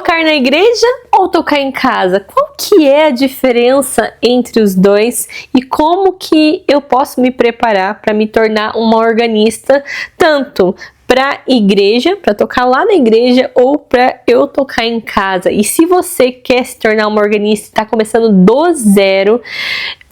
Tocar na igreja ou tocar em casa? Qual que é a diferença entre os dois e como que eu posso me preparar para me tornar uma organista tanto para igreja, para tocar lá na igreja ou para eu tocar em casa? E se você quer se tornar uma organista e está começando do zero,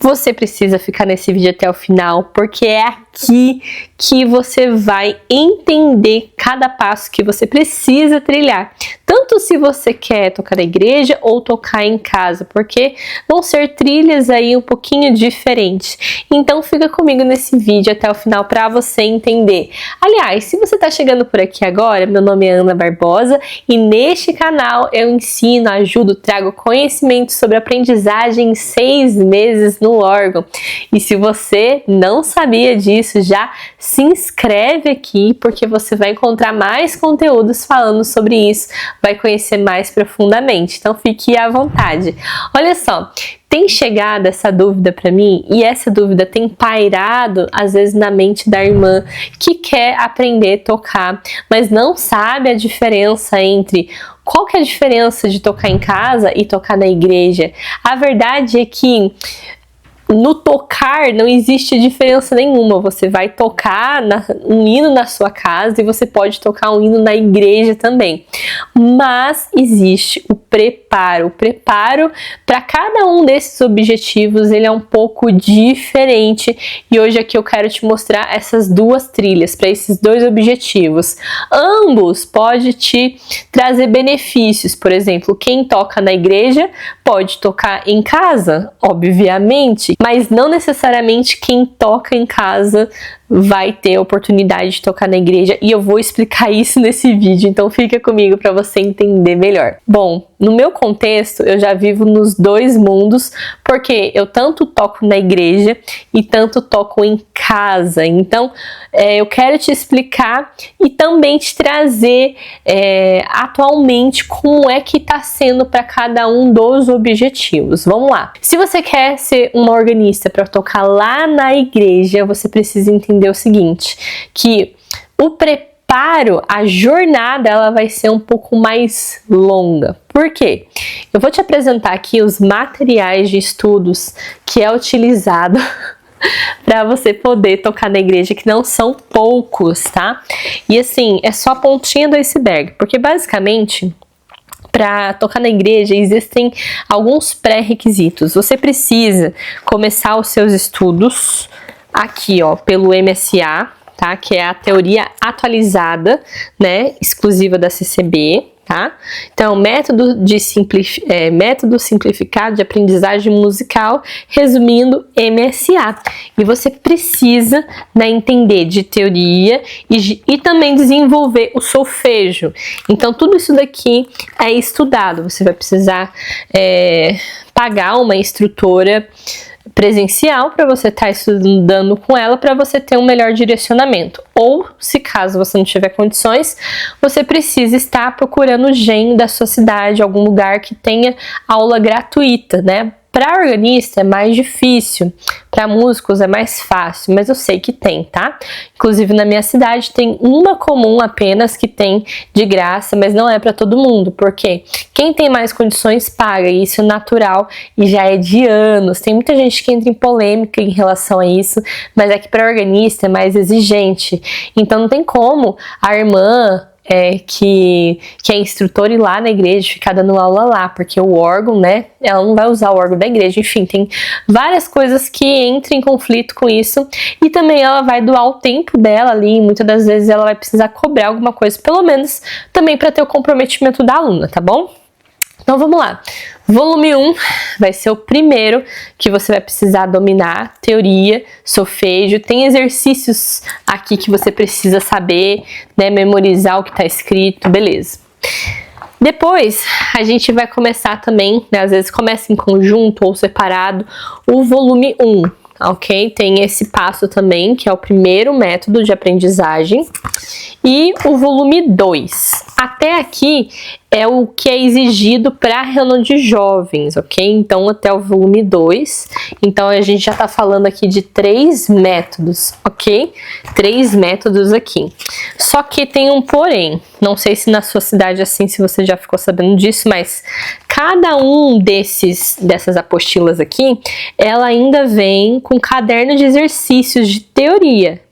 você precisa ficar nesse vídeo até o final, porque é aqui que você vai entender cada passo que você precisa trilhar. Tanto se você quer tocar na igreja ou tocar em casa, porque vão ser trilhas aí um pouquinho diferentes. Então fica comigo nesse vídeo até o final para você entender. Aliás, se você está chegando por aqui agora, meu nome é Ana Barbosa e neste canal eu ensino, ajudo, trago conhecimento sobre aprendizagem em 6 meses no órgão. E se você não sabia disso, já se inscreve aqui, porque você vai encontrar mais conteúdos falando sobre isso, vai conhecer mais profundamente. Então fique à vontade. Olha só, tem chegado essa dúvida para mim e essa dúvida tem pairado às vezes na mente da irmã que quer aprender a tocar, mas não sabe a diferença entre qual que é a diferença de tocar em casa e tocar na igreja. A verdade é que no tocar não existe diferença nenhuma. Você vai tocar um hino na sua casa e você pode tocar um hino na igreja também. Mas existe o preparo. O preparo para cada um desses objetivos, ele é um pouco diferente. E hoje aqui eu quero te mostrar essas duas trilhas para esses dois objetivos. Ambos podem te trazer benefícios. Por exemplo, quem toca na igreja pode tocar em casa, obviamente, mas não necessariamente quem toca em casa vai ter a oportunidade de tocar na igreja, e eu vou explicar isso nesse vídeo, então fica comigo para você entender melhor. Bom, no meu contexto, eu já vivo nos dois mundos, porque eu tanto toco na igreja e tanto toco em casa. Então, eu quero te explicar e também te trazer atualmente como é que está sendo para cada um dos objetivos. Vamos lá. Se você quer ser uma organista para tocar lá na igreja, você precisa entender o seguinte, que o preparo, a jornada, ela vai ser um pouco mais longa. Por quê? Eu vou te apresentar aqui os materiais de estudos que é utilizado para você poder tocar na igreja, que não são poucos, tá? E assim, é só a pontinha do iceberg, porque basicamente para tocar na igreja existem alguns pré-requisitos. Você precisa começar os seus estudos aqui, ó, pelo MSA, tá? Que é a teoria atualizada, né? Exclusiva da CCB, tá? Então, método simplificado de aprendizagem musical, resumindo, MSA. E você precisa, né, entender de teoria e também desenvolver o solfejo. Então, tudo isso daqui é estudado. Você vai precisar pagar uma instrutora presencial para você estar estudando com ela, para você ter um melhor direcionamento. Ou, se caso você não tiver condições, você precisa estar procurando o GEM da sua cidade, algum lugar que tenha aula gratuita, né? Para organista é mais difícil, para músicos é mais fácil, mas eu sei que tem, tá? Inclusive na minha cidade tem uma comum apenas que tem de graça, mas não é para todo mundo, porque quem tem mais condições paga, e isso é natural e já é de anos. Tem muita gente que entra em polêmica em relação a isso, mas é que para organista é mais exigente, então não tem como a irmã que é instrutora ir lá na igreja, ficar dando aula lá, porque o órgão, né, ela não vai usar o órgão da igreja. Enfim, tem várias coisas que entram em conflito com isso, e também ela vai doar o tempo dela ali, e muitas das vezes ela vai precisar cobrar alguma coisa, pelo menos também para ter o comprometimento da aluna, tá bom? Então vamos lá. Volume 1 vai ser o primeiro que você vai precisar dominar, teoria, solfejo. Tem exercícios aqui que você precisa saber, né, memorizar o que está escrito, beleza. Depois, a gente vai começar também, né, às vezes começa em conjunto ou separado, o volume 1. ok? Tem esse passo também, que é o primeiro método de aprendizagem. E o volume 2. Até aqui é o que é exigido para a reunião de jovens, ok? Então, até o volume 2. Então, a gente já está falando aqui de 3 métodos, ok? 3 métodos aqui. Só que tem um porém. Não sei se na sua cidade assim, se você já ficou sabendo disso, mas cada um dessas apostilas aqui, ela ainda vem com caderno de exercícios de teoria.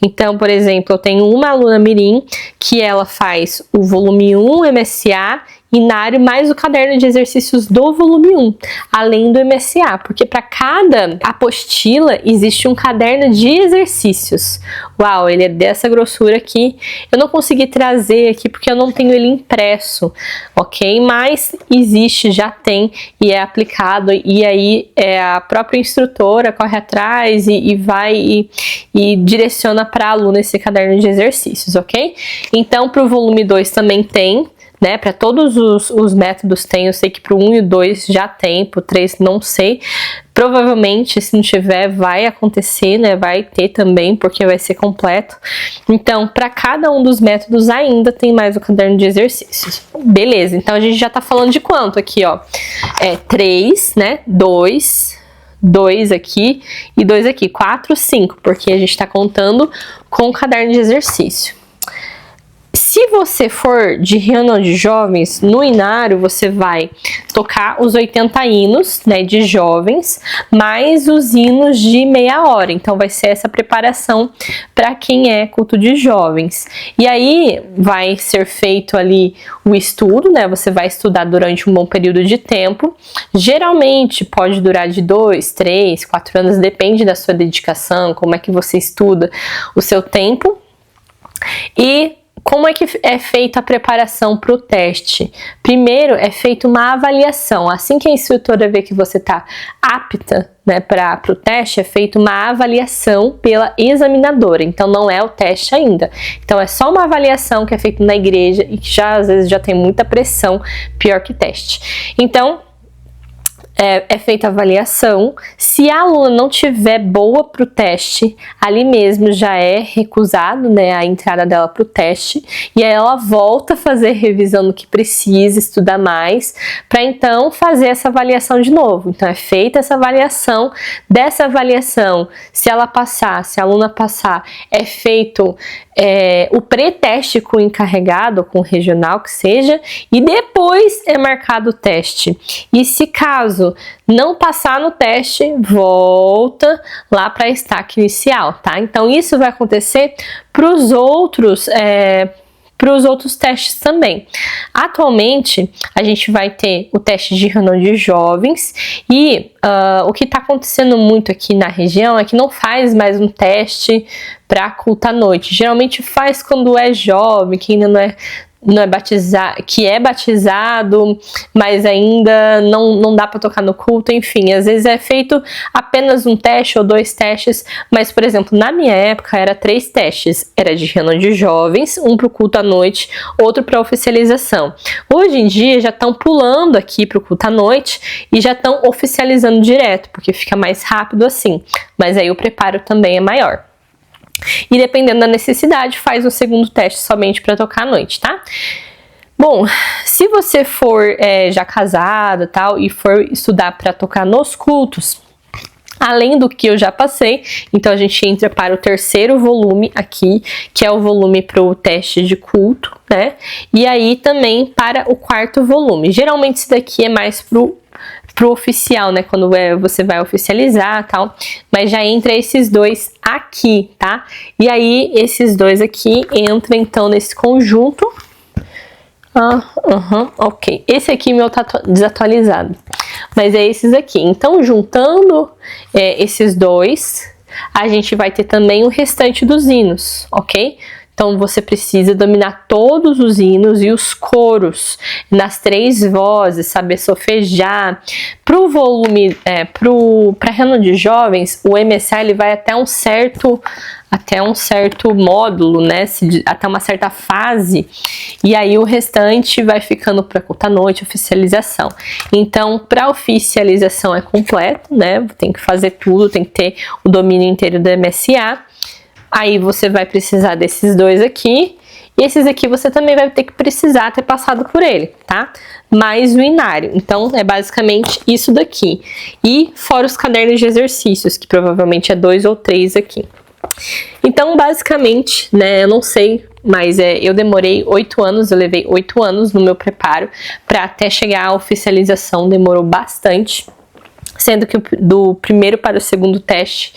Então, por exemplo, eu tenho uma aluna mirim que ela faz o volume 1 MSA inário mais o caderno de exercícios do volume 1, além do MSA, porque para cada apostila existe um caderno de exercícios. Uau, ele é dessa grossura aqui. Eu não consegui trazer aqui porque eu não tenho ele impresso, ok? Mas existe, já tem e é aplicado, e aí a própria instrutora corre atrás e vai e direciona para a aluna esse caderno de exercícios, ok? Então, para o volume 2 também tem, né, para todos os métodos tem, eu sei que para o 1 e o 2 já tem, para o 3 não sei, provavelmente se não tiver vai acontecer, né, vai ter também, porque vai ser completo. Então, para cada um dos métodos ainda tem mais o caderno de exercícios. Beleza, então a gente já tá falando de quanto aqui, ó, 3, né, 2 aqui e 2 aqui, 4, 5, porque a gente tá contando com o caderno de exercício. Se você for de reunião de jovens, no inário você vai tocar os 80 hinos, né, de jovens, mais os hinos de meia hora. Então vai ser essa preparação para quem é culto de jovens. E aí vai ser feito ali o estudo, né? Você vai estudar durante um bom período de tempo. Geralmente pode durar de 2, 3, 4 anos, depende da sua dedicação, como é que você estuda o seu tempo. E como é que é feita a preparação para o teste? Primeiro é feita uma avaliação. Assim que a instrutora vê que você está apta, né, para o teste, é feita uma avaliação pela examinadora. Então não é o teste ainda. Então é só uma avaliação que é feita na igreja e que já às vezes já tem muita pressão, pior que teste. Então é feita a avaliação. Se a aluna não tiver boa para o teste, ali mesmo já é recusado, né, a entrada dela para o teste, e aí ela volta a fazer revisão no que precisa, estudar mais, para então fazer essa avaliação de novo. Então é feita essa avaliação. Dessa avaliação, se ela passar, se a aluna passar, é feito o pré-teste com o encarregado, com o regional que seja, e depois é marcado o teste. E se caso não passar no teste, volta lá para a estaca inicial, tá? Então isso vai acontecer para os outros testes também. Atualmente, a gente vai ter o teste de reunião de jovens e o que está acontecendo muito aqui na região é que não faz mais um teste para culto à noite. Geralmente faz quando é jovem, que ainda não é batizado, que é batizado, mas ainda não dá para tocar no culto, enfim, às vezes é feito apenas um teste ou 2 testes, mas, por exemplo, na minha época era 3 testes, era de reunião de jovens, um para o culto à noite, outro para oficialização. Hoje em dia já estão pulando aqui para o culto à noite e já estão oficializando direto, porque fica mais rápido assim, mas aí o preparo também é maior. E dependendo da necessidade, faz um segundo teste somente para tocar à noite, tá? Bom, se você for já casado tal e for estudar para tocar nos cultos, além do que eu já passei, então a gente entra para o terceiro volume aqui, que é o volume para o teste de culto, né? E aí também para o quarto volume. Geralmente esse daqui é mais pro oficial, né, quando você vai oficializar tal, mas já entra esses 2 aqui, tá? E aí esses 2 aqui entram então nesse conjunto. Ok. Esse aqui meu tá desatualizado, mas é esses aqui. Então juntando esses 2, a gente vai ter também o restante dos hinos, ok? Então você precisa dominar todos os hinos e os coros nas 3 vozes, saber solfejar. Pro volume, para reunião de jovens, o MSA ele vai até um certo módulo, né? Até uma certa fase, e aí o restante vai ficando para culto à noite, oficialização. Então, para oficialização é completo, né? Tem que fazer tudo, tem que ter o domínio inteiro do MSA. Aí você vai precisar desses 2 aqui, e esses aqui você também vai ter que precisar ter passado por ele, tá? Mais o inário. Então, é basicamente isso daqui. E fora os cadernos de exercícios, que provavelmente é 2 ou 3 aqui. Então, basicamente, né, eu não sei, mas eu demorei 8 anos, eu levei 8 anos no meu preparo para até chegar à oficialização, demorou bastante. Sendo que do primeiro para o segundo teste,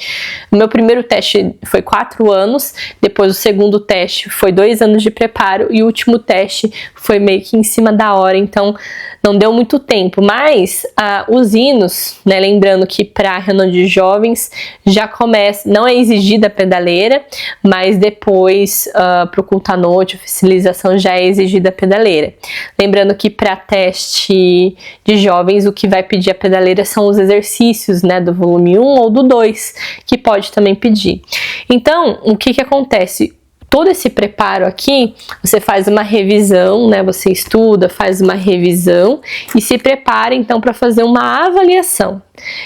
o meu primeiro teste foi 4 anos, depois o segundo teste foi 2 anos de preparo e o último teste foi meio que em cima da hora, então não deu muito tempo. Mas os hinos, né, lembrando que para a reunião de jovens já começa, não é exigida a pedaleira, mas depois para o culto à noite, oficialização já é exigida a pedaleira. Lembrando que para teste de jovens o que vai pedir a pedaleira são os exercícios, né, do volume 1 ou do 2, que pode também pedir. Então, o que acontece? Todo esse preparo aqui, você faz uma revisão, né, você estuda, faz uma revisão e se prepara então para fazer uma avaliação.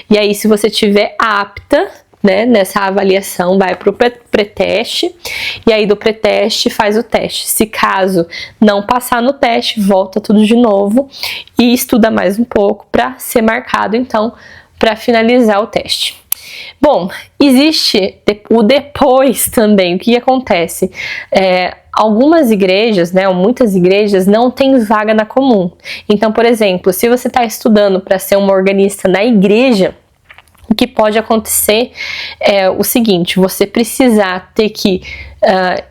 E aí, se você estiver apta, né, nessa avaliação, vai para o pré-teste, e aí do pré-teste faz o teste. Se caso não passar no teste, volta tudo de novo e estuda mais um pouco para ser marcado, então, para finalizar o teste. Bom, existe o depois também. O que acontece? Algumas igrejas, né, ou muitas igrejas não têm vaga na comum. Então, por exemplo, se você está estudando para ser uma organista na igreja, o que pode acontecer é o seguinte: você precisar ter que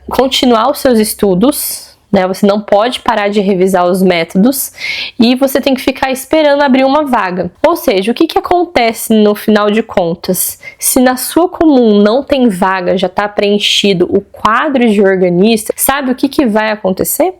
continuar os seus estudos, né? Você não pode parar de revisar os métodos e você tem que ficar esperando abrir uma vaga. Ou seja, o que acontece no final de contas? Se na sua comum não tem vaga, já está preenchido o quadro de organista, sabe o que vai acontecer?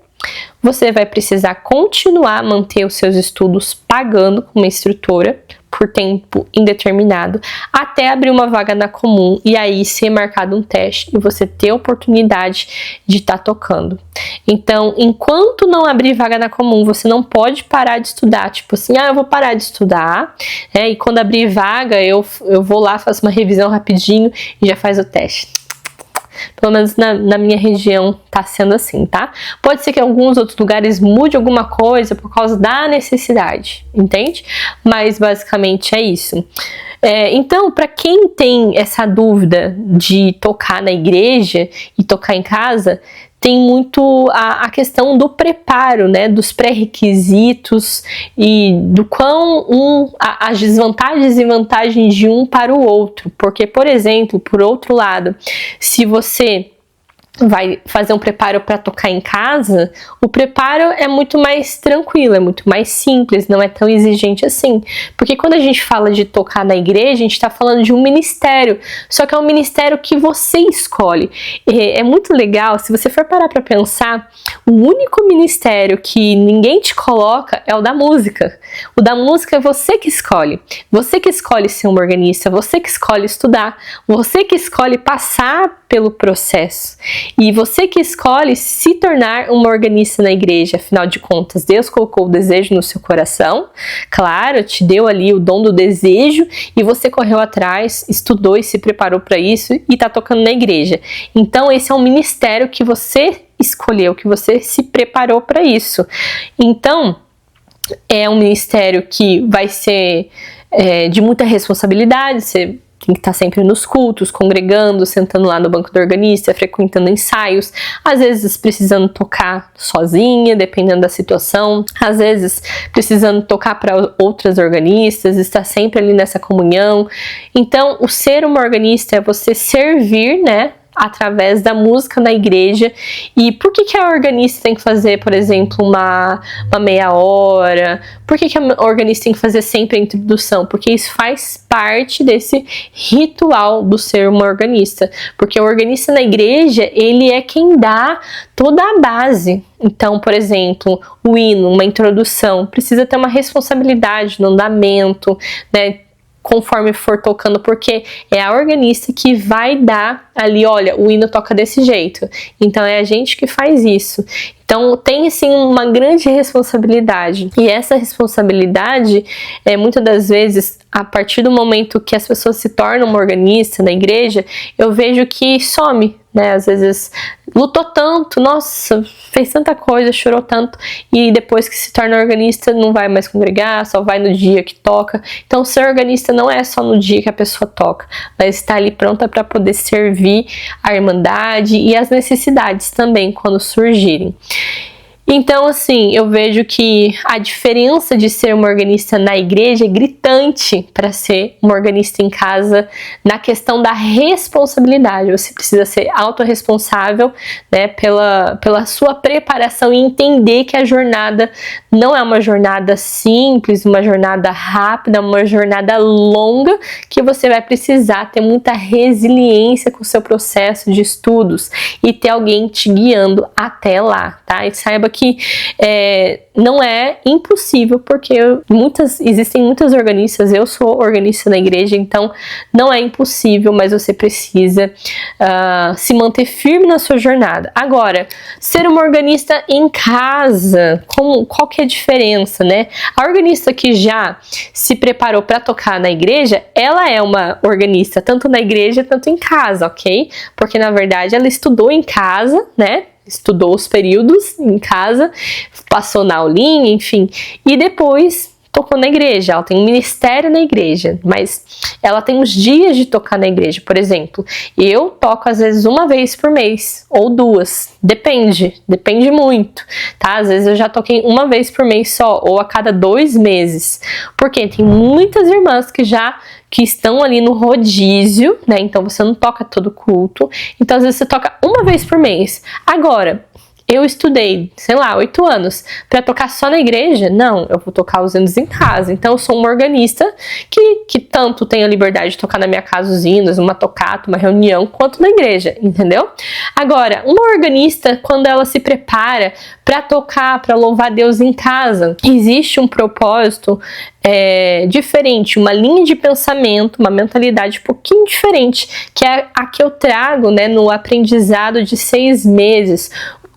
Você vai precisar continuar a manter os seus estudos pagando com uma instrutora por tempo indeterminado até abrir uma vaga na comum e aí ser marcado um teste e você ter a oportunidade de estar tocando. Então, enquanto não abrir vaga na comum, você não pode parar de estudar, tipo assim, eu vou parar de estudar, e quando abrir vaga eu vou lá, faço uma revisão rapidinho e já faz o teste. Pelo menos na minha região tá sendo assim, tá? Pode ser que em alguns outros lugares mude alguma coisa por causa da necessidade, entende? Mas basicamente é isso. Então, para quem tem essa dúvida de tocar na igreja e tocar em casa, tem muito a questão do preparo, né, dos pré-requisitos e do quão as desvantagens e vantagens de um para o outro. Porque, por exemplo, por outro lado, se você vai fazer um preparo para tocar em casa, o preparo é muito mais tranquilo, é muito mais simples, não é tão exigente assim. Porque quando a gente fala de tocar na igreja, a gente está falando de um ministério, só que é um ministério que você escolhe. É muito legal, se você for parar para pensar, o único ministério que ninguém te coloca é o da música. O da música é você que escolhe. Você que escolhe ser um organista, você que escolhe estudar, você que escolhe passar pelo processo. E você que escolhe se tornar uma organista na igreja, afinal de contas, Deus colocou o desejo no seu coração, claro, te deu ali o dom do desejo e você correu atrás, estudou e se preparou para isso e está tocando na igreja. Então esse é um ministério que você escolheu, que você se preparou para isso. Então é um ministério que vai ser de muita responsabilidade, você tem que estar sempre nos cultos, congregando, sentando lá no banco do organista, frequentando ensaios, às vezes precisando tocar sozinha, dependendo da situação, às vezes precisando tocar para outras organistas, estar sempre ali nessa comunhão. Então, o ser uma organista é você servir, né, através da música na igreja. E por que a organista tem que fazer, por exemplo, uma meia hora? Por que a organista tem que fazer sempre a introdução? Porque isso faz parte desse ritual do ser uma organista. Porque o organista na igreja, ele é quem dá toda a base. Então, por exemplo, o hino, uma introdução, precisa ter uma responsabilidade no andamento, né? Conforme for tocando, porque é a organista que vai dar ali, olha, o hino toca desse jeito. Então é a gente que faz isso. Então tem sim uma grande responsabilidade. E essa responsabilidade, muitas das vezes, a partir do momento que as pessoas se tornam uma organista na igreja, eu vejo que some, né? Às vezes lutou tanto, nossa, fez tanta coisa, chorou tanto, e depois que se torna organista não vai mais congregar, só vai no dia que toca. Então ser organista não é só no dia que a pessoa toca, mas está ali pronta para poder servir a irmandade e as necessidades também quando surgirem. Então, assim, eu vejo que a diferença de ser uma organista na igreja é gritante para ser uma organista em casa na questão da responsabilidade. Você precisa ser autorresponsável, né, pela sua preparação e entender que a jornada não é uma jornada simples, uma jornada rápida, uma jornada longa, que você vai precisar ter muita resiliência com o seu processo de estudos e ter alguém te guiando até lá, tá? E saiba que não é impossível, porque existem muitas organistas, eu sou organista na igreja, então não é impossível, mas você precisa se manter firme na sua jornada. Agora, ser uma organista em casa, qual que é a diferença, né? A organista que já se preparou para tocar na igreja, ela é uma organista tanto na igreja, tanto em casa, ok? Porque na verdade ela estudou em casa, né? Estudou os períodos em casa, passou na aulinha, enfim, e depois tocou na igreja. Ela tem um ministério na igreja, mas ela tem os dias de tocar na igreja. Por exemplo, eu toco às vezes uma vez por mês ou duas, depende muito, tá? Às vezes eu já toquei uma vez por mês só, ou a cada 2 meses, porque tem muitas irmãs que estão ali no rodízio, né? Então você não toca todo culto. Então às vezes você toca uma vez por mês. Agora, eu estudei, 8 anos para tocar só na igreja? Não, eu vou tocar os hinos em casa. Então eu sou uma organista que tanto tem a liberdade de tocar na minha casa os hinos, uma tocata, uma reunião, quanto na igreja, entendeu? Agora, uma organista, quando ela se prepara para tocar, para louvar Deus em casa, existe um propósito diferente, uma linha de pensamento, uma mentalidade um pouquinho diferente, que é a que eu trago, né, no aprendizado de 6 meses,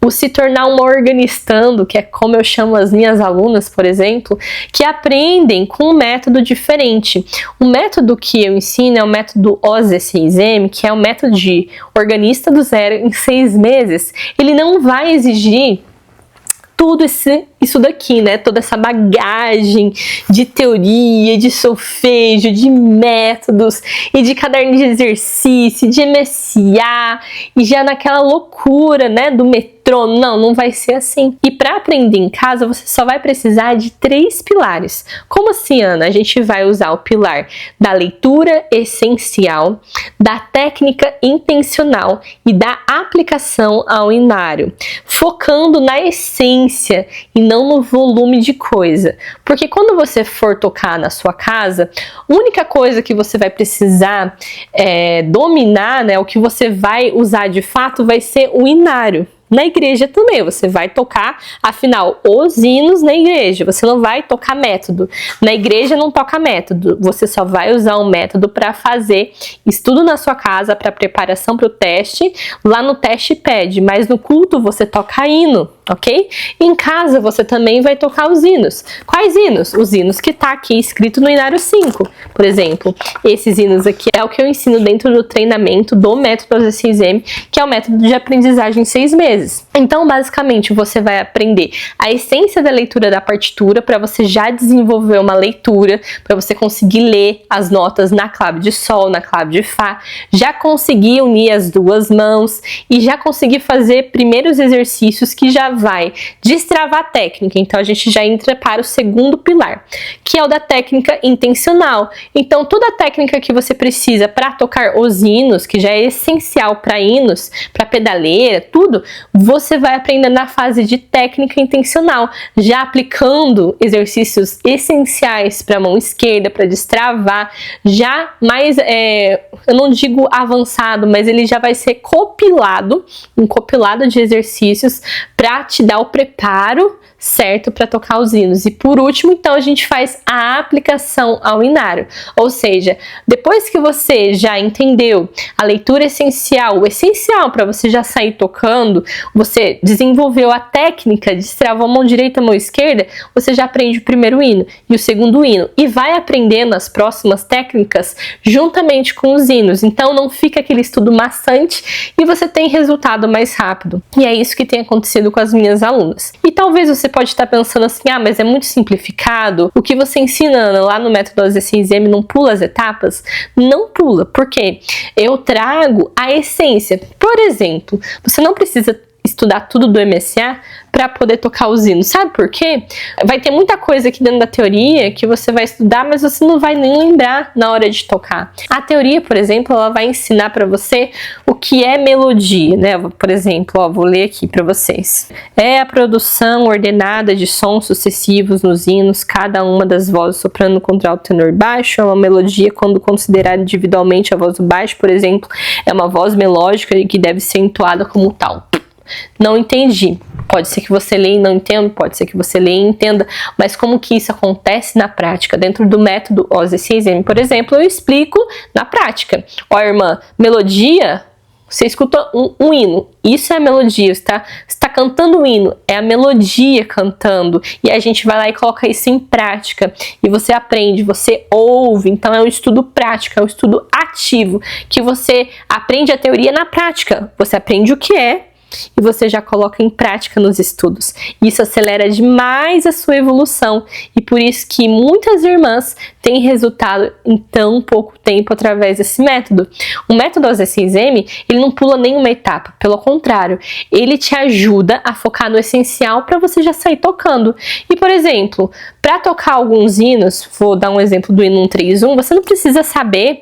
o se tornar uma organistando, que é como eu chamo as minhas alunas, por exemplo, que aprendem com um método diferente. O método que eu ensino é o método OZ6M, que é o método de organista do zero em 6 meses. Ele não vai exigir tudo isso daqui, né? Toda essa bagagem de teoria, de solfejo, de métodos e de caderno de exercício, de MSA e já naquela loucura, né, do metrô. Não vai ser assim. E para aprender em casa, você só vai precisar de 3 pilares. Como assim, Ana? A gente vai usar o pilar da leitura essencial, da técnica intencional e da aplicação ao inário, focando na essência e não no volume de coisa. Porque quando você for tocar na sua casa, a única coisa que você vai precisar dominar, né, o que você vai usar de fato vai ser o inário. Na igreja também, você vai tocar, afinal, os hinos na igreja, você não vai tocar método. Na igreja não toca método, você só vai usar um método para fazer estudo na sua casa, para preparação para o teste. Lá no teste pede, mas no culto você toca hino, ok? Em casa você também vai tocar os hinos. Quais hinos? Os hinos que tá aqui escrito no Inário 5, por exemplo. Esses hinos aqui é o que eu ensino dentro do treinamento do método OZ6M, que é o método de aprendizagem em 6 meses. Então, basicamente, você vai aprender a essência da leitura da partitura para você já desenvolver uma leitura, para você conseguir ler as notas na clave de sol, na clave de fá, já conseguir unir as 2 mãos e já conseguir fazer primeiros exercícios que já vai destravar a técnica. Então a gente já entra para o segundo pilar, que é o da técnica intencional. Então toda a técnica que você precisa para tocar os hinos, que já é essencial para hinos, para pedaleira, tudo, você vai aprender na fase de técnica intencional, já aplicando exercícios essenciais para a mão esquerda, para destravar, já mais, eu não digo avançado, mas ele já vai ser compilado, um compilado de exercícios para te dar o preparo certo para tocar os hinos. E por último, então, a gente faz a aplicação ao inário, ou seja, depois que você já entendeu a leitura essencial, o essencial para você já sair tocando, você desenvolveu a técnica, destravou a mão direita, a mão esquerda, você já aprende o primeiro hino e o segundo hino, e vai aprendendo as próximas técnicas juntamente com os hinos. Então não fica aquele estudo maçante e você tem resultado mais rápido. E é isso que tem acontecido com as minhas alunas. E talvez você pode estar pensando assim, mas é muito simplificado, o que você ensina lá no método AZ6M não pula as etapas? Não pula, porque eu trago a essência. Por exemplo, você não precisa estudar tudo do MSA para poder tocar os hinos. Sabe por quê? Vai ter muita coisa aqui dentro da teoria que você vai estudar, mas você não vai nem lembrar na hora de tocar. A teoria, por exemplo, ela vai ensinar para você o que é melodia, né? Por exemplo, vou ler aqui para vocês. É a produção ordenada de sons sucessivos nos hinos, cada uma das vozes soprano, contralto, tenor, baixo. É uma melodia quando considerada individualmente. A voz do baixo, por exemplo, é uma voz melódica e que deve ser entoada como tal. Não entendi. Pode ser que você leia e não entenda, pode ser que você leia e entenda, mas como que isso acontece na prática? Dentro do método AZ6M, por exemplo, eu explico na prática. Irmã, melodia, você escuta um hino, isso é a melodia, você está cantando um hino, é a melodia cantando, e a gente vai lá e coloca isso em prática, e você aprende, você ouve, então é um estudo prático, é um estudo ativo, que você aprende a teoria na prática, você aprende o que é, e você já coloca em prática nos estudos. Isso acelera demais a sua evolução e por isso que muitas irmãs têm resultado em tão pouco tempo através desse método. O método AZ6M, ele não pula nenhuma etapa, pelo contrário, ele te ajuda a focar no essencial para você já sair tocando. E, por exemplo, para tocar alguns hinos, vou dar um exemplo do hino 131, você não precisa saber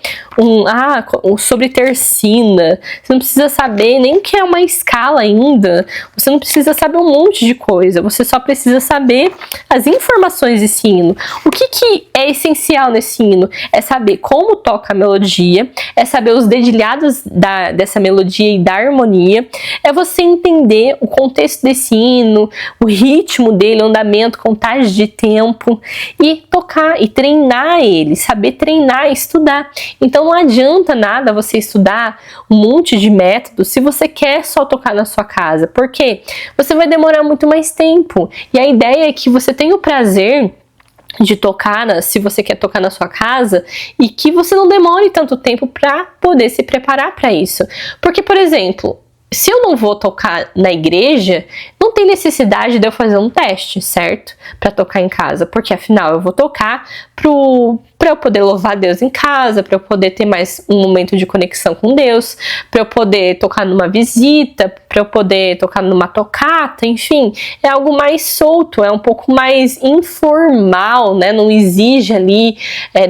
sobre tercina, você não precisa saber nem o que é uma escala ainda, você não precisa saber um monte de coisa, você só precisa saber as informações desse hino. O que é essencial nesse hino? É saber como toca a melodia, é saber os dedilhados dessa melodia e da harmonia, é você entender o contexto desse hino, o ritmo dele, o andamento, contagem de tempo, e tocar e treinar ele, saber treinar e estudar. Então não adianta nada você estudar um monte de métodos se você quer só tocar na sua casa, porque você vai demorar muito mais tempo. E a ideia é que você tenha o prazer de tocar, se você quer tocar na sua casa, e que você não demore tanto tempo para poder se preparar para isso. Porque, por exemplo, se eu não vou tocar na igreja, não tem necessidade de eu fazer um teste, certo? Para tocar em casa, porque afinal eu vou tocar para eu poder louvar Deus em casa, para eu poder ter mais um momento de conexão com Deus, para eu poder tocar numa visita, para eu poder tocar numa tocata, enfim, é algo mais solto, é um pouco mais informal, né? Não exige ali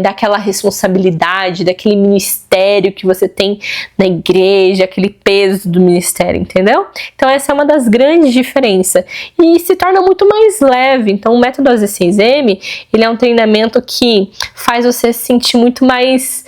daquela responsabilidade, daquele ministério que você tem na igreja, aquele peso do ministério, entendeu? Então essa é uma das grandes diferenças e se torna muito mais leve. Então o método AZ6M, ele é um treinamento que faz você se sentir muito mais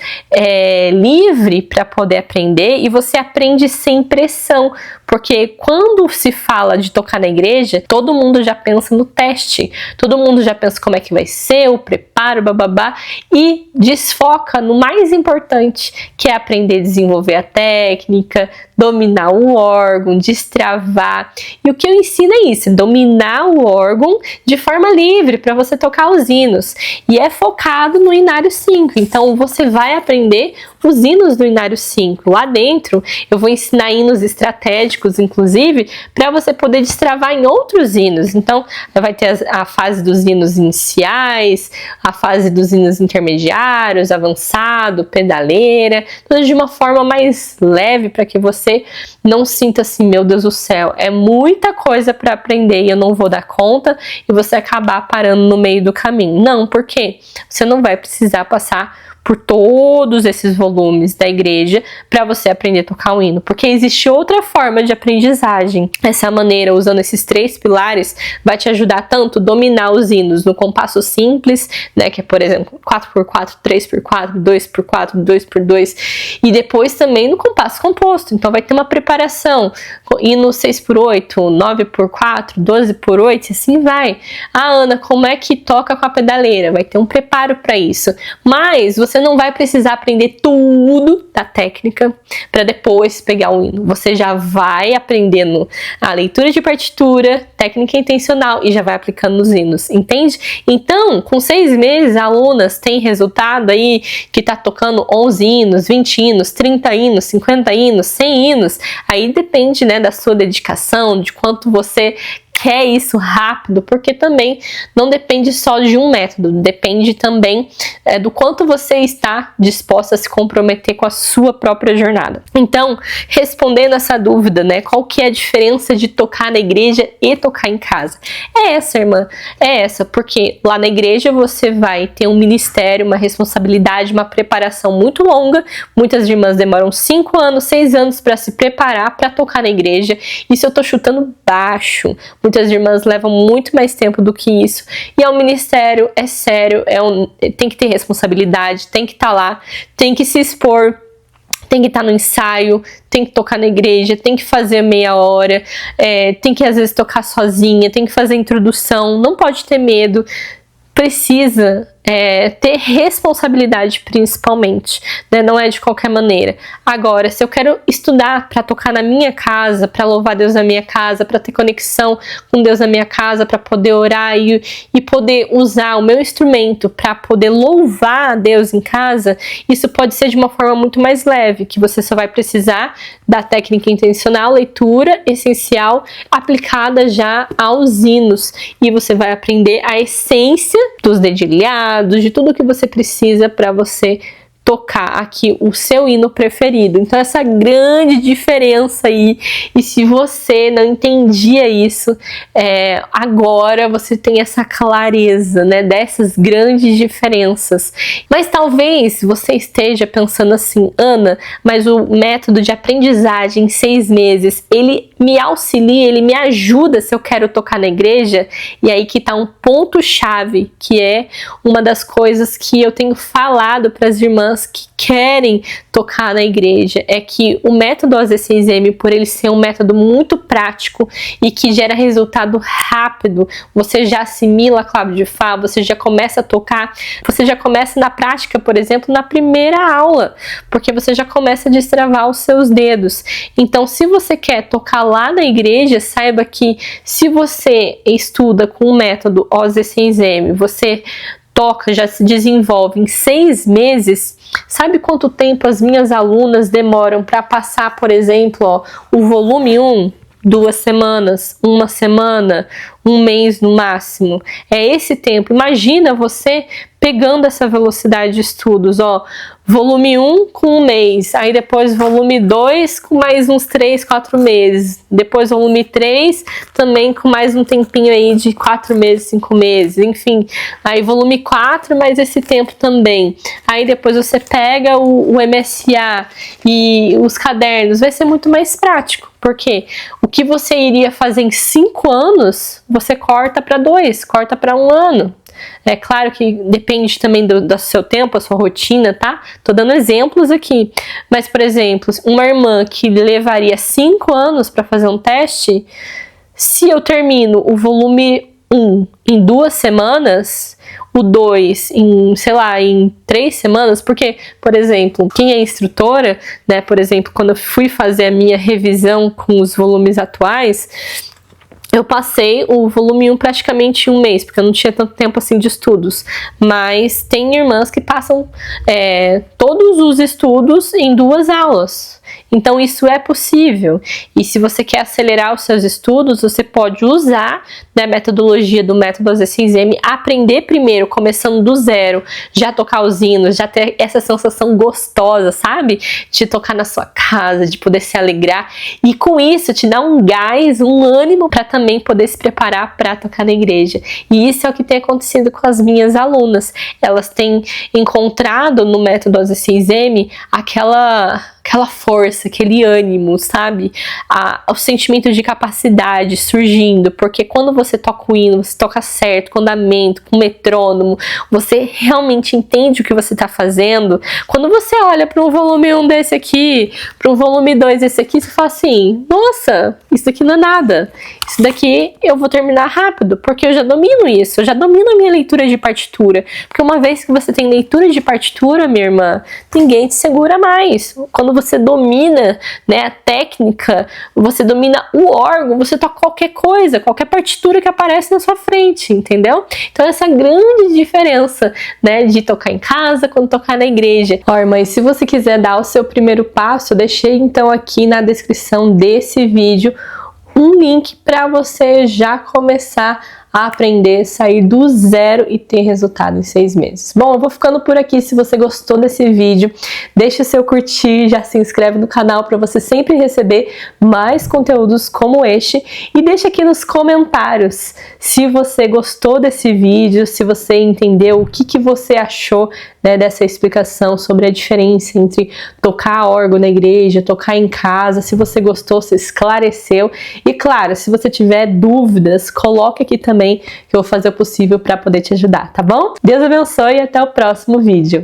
livre para poder aprender, e você aprende sem pressão, porque quando se fala de tocar na igreja, todo mundo já pensa no teste, todo mundo já pensa como é que vai ser, o preparo, bababá, e desfoca no mais importante, que é aprender a desenvolver a técnica, dominar o órgão, destravar. E o que eu ensino é isso, dominar o órgão de forma livre para você tocar os hinos. E é focado no hino Inário 5. Então você vai aprender os hinos do Inário 5. Lá dentro eu vou ensinar hinos estratégicos, inclusive, para você poder destravar em outros hinos. Então vai ter a fase dos hinos iniciais, a fase dos hinos intermediários, avançado, pedaleira, tudo de uma forma mais leve para que você não sinta assim, meu Deus do céu, é muita coisa para aprender e eu não vou dar conta, e você acabar parando no meio do caminho. Não, por quê? Você não vai precisar passar por todos esses volumes da igreja para você aprender a tocar o hino, porque existe outra forma de aprendizagem. Essa maneira, usando esses 3 pilares, vai te ajudar tanto a dominar os hinos no compasso simples, né, que é, por exemplo, 4x4, 3x4, 2x4, 2x2, e depois também no compasso composto. Então vai ter uma preparação, hino 6x8, 9x4, 12x8, e assim vai. Ah, Ana, como é que toca com a pedaleira? Vai ter um preparo para isso, mas você não vai precisar aprender tudo da técnica para depois pegar o hino. Você já vai aprendendo a leitura de partitura, técnica intencional, e já vai aplicando nos hinos, entende? Então, com 6 meses, alunas têm resultado aí que tá tocando 11 hinos, 20 hinos, 30 hinos, 50 hinos, 100 hinos. Aí depende, né, da sua dedicação, de quanto você quer isso rápido, porque também não depende só de um método, depende também do quanto você está disposta a se comprometer com a sua própria jornada. Então, respondendo essa dúvida, né, qual que é a diferença de tocar na igreja e tocar em casa? É essa, irmã, é essa, porque lá na igreja você vai ter um ministério, uma responsabilidade, uma preparação muito longa. Muitas irmãs demoram 5 anos, 6 anos para se preparar para tocar na igreja. Isso eu tô chutando baixo. Muitas irmãs levam muito mais tempo do que isso. E é um ministério, é sério, tem que ter responsabilidade, tem que estar lá, tem que se expor, tem que estar no ensaio, tem que tocar na igreja, tem que fazer meia hora, tem que às vezes tocar sozinha, tem que fazer introdução, não pode ter medo. Precisa ter responsabilidade, principalmente, né? Não é de qualquer maneira. Agora, se eu quero estudar para tocar na minha casa, para louvar Deus na minha casa, para ter conexão com Deus na minha casa, para poder orar e poder usar o meu instrumento para poder louvar a Deus em casa, isso pode ser de uma forma muito mais leve, que você só vai precisar da técnica intencional, leitura essencial, aplicada já aos hinos, e você vai aprender a essência dos dedilhados, de tudo que você precisa para você tocar aqui o seu hino preferido. Então essa grande diferença aí, e se você não entendia isso, agora você tem essa clareza, né, dessas grandes diferenças. Mas talvez você esteja pensando assim, Ana, mas o método de aprendizagem em 6 meses, ele me auxilia, ele me ajuda se eu quero tocar na igreja? E aí que tá um ponto-chave, que é uma das coisas que eu tenho falado para as irmãs que querem tocar na igreja, é que o método AZ6M, por ele ser um método muito prático e que gera resultado rápido, você já assimila a clave de Fá, você já começa a tocar, você já começa na prática, por exemplo, na primeira aula, porque você já começa a destravar os seus dedos. Então, se você quer tocar lá na igreja, saiba que se você estuda com o método AZ6M, você toca, já se desenvolve em 6 meses. Sabe quanto tempo as minhas alunas demoram para passar, por exemplo, o volume 1? 2 semanas, 1 semana, 1 mês no máximo. É esse tempo. Imagina você pegando essa velocidade de estudos, volume 1 com 1 mês, aí depois volume 2 com mais uns 3, 4 meses, depois volume 3 também com mais um tempinho aí de 4 meses, 5 meses, enfim, aí volume 4 mais esse tempo também, aí depois você pega o MSA e os cadernos, vai ser muito mais prático, porque o que você iria fazer em 5 anos, você corta para 2, corta para 1 ano. É claro que depende também do seu tempo, a sua rotina, tá? Tô dando exemplos aqui. Mas, por exemplo, uma irmã que levaria 5 anos para fazer um teste, se eu termino o volume 1 em 2 semanas, o 2 em, sei lá, em 3 semanas, porque, por exemplo, quem é instrutora, né, por exemplo, quando eu fui fazer a minha revisão com os volumes atuais, Eu passei o volume 1 praticamente em um mês, porque eu não tinha tanto tempo assim de estudos. Mas tem irmãs que passam todos os estudos em 2 aulas. Então isso é possível. E se você quer acelerar os seus estudos, você pode usar a metodologia do método AZ6M, aprender primeiro, começando do zero, já tocar os hinos, já ter essa sensação gostosa, sabe? De tocar na sua casa, de poder se alegrar. E com isso te dá um gás, um ânimo para também poder se preparar para tocar na igreja. E isso é o que tem acontecido com as minhas alunas. Elas têm encontrado no método AZ6M aquela força, aquele ânimo, sabe? O sentimento de capacidade surgindo, porque quando você toca o hino, você toca certo, com andamento, com metrônomo, você realmente entende o que você está fazendo. Quando você olha para um volume 1 desse aqui, para um volume 2 desse aqui, você fala assim, nossa, isso daqui não é nada. Isso daqui eu vou terminar rápido, porque eu já domino isso, eu já domino a minha leitura de partitura. Porque uma vez que você tem leitura de partitura, minha irmã, ninguém te segura mais. Quando você domina, né, a técnica, você domina o órgão, você toca qualquer coisa, qualquer partitura que aparece na sua frente, entendeu? Então essa grande diferença, né, de tocar em casa quando tocar na igreja. Ó, irmã, se você quiser dar o seu primeiro passo, eu deixei então aqui na descrição desse vídeo um link para você já começar a aprender, sair do zero e ter resultado em 6 meses. Bom, eu vou ficando por aqui. Se você gostou desse vídeo, deixa seu curtir, já se inscreve no canal para você sempre receber mais conteúdos como este e deixa aqui nos comentários se você gostou desse vídeo, se você entendeu, o que você achou, né, dessa explicação sobre a diferença entre tocar órgão na igreja, tocar em casa, se você gostou, se esclareceu. E claro, se você tiver dúvidas, coloque aqui também que eu vou fazer o possível para poder te ajudar, tá bom? Deus abençoe e até o próximo vídeo.